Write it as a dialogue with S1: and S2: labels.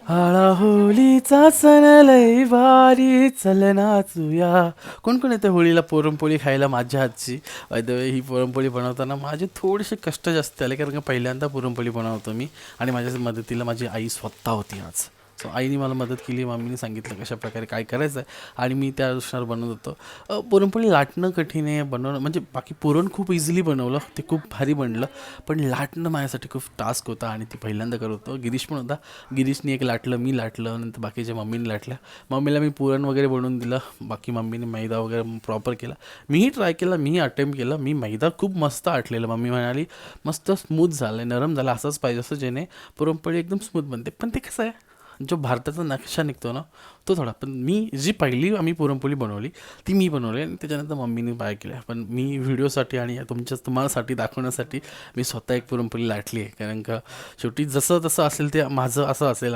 S1: आळा होळीचा सण लय भारी चल नाचूया. कोण कोण येते होळीला पुरणपोळी खायला माझ्या हातची? बाय द वे ही पुरणपोळी बनवताना माझे थोडेसे कष्ट जास्त आले, कारण का पहिल्यांदा पुरणपोळी बनवतो मी आणि माझ्या मदतीला माझी आई स्वतः होती आज. सो आईने मला मदत केली, मम्मीने सांगितलं कशाप्रकारे काय करायचं आहे आणि मी त्या अनुसार बनवत होतो. पुरणपोळी लाटणं कठीण आहे, बनवणं म्हणजे बाकी पुरण खूप इझिली बनवलं, ते खूप भारी बनलं. पण लाटणं माझ्यासाठी खूप टास्क होता आणि ती पहिल्यांदा करत होतो. गिरीश पण होता, गिरीशने एक लाटलं, मी लाटलं, नंतर बाकीच्या मम्मीने लाटलं. मम्मीला मी पुरण वगैरे बनवून दिलं, बाकी मम्मीने मैदा वगैरे प्रॉपर केला. मीही ट्राय केला, मीही अटेम्प्ट केला. मी मैदा खूप मस्त आटलेलं. मम्मी म्हणाली मस्त स्मूथ झालं आहे, नरम झालं, असंच पाहिजे असं, जेणे पुरणपोळी एकदम स्मूथ बनते. पण ते कसं आहे, जो भारताचा नक्षा निघतो ना, तो थोडा. पण मी जी पहिली आम्ही पुरणपोळी बनवली ती मी बनवली आणि त्याच्यानंतर मम्मीने बाय केल्या. पण मी व्हिडिओसाठी आणि तुम्हालासाठी दाखवण्यासाठी मी स्वतः एक पुरणपोळी लाटली आहे, कारण का शेवटी जसं तसं असेल ते माझं असं असेल.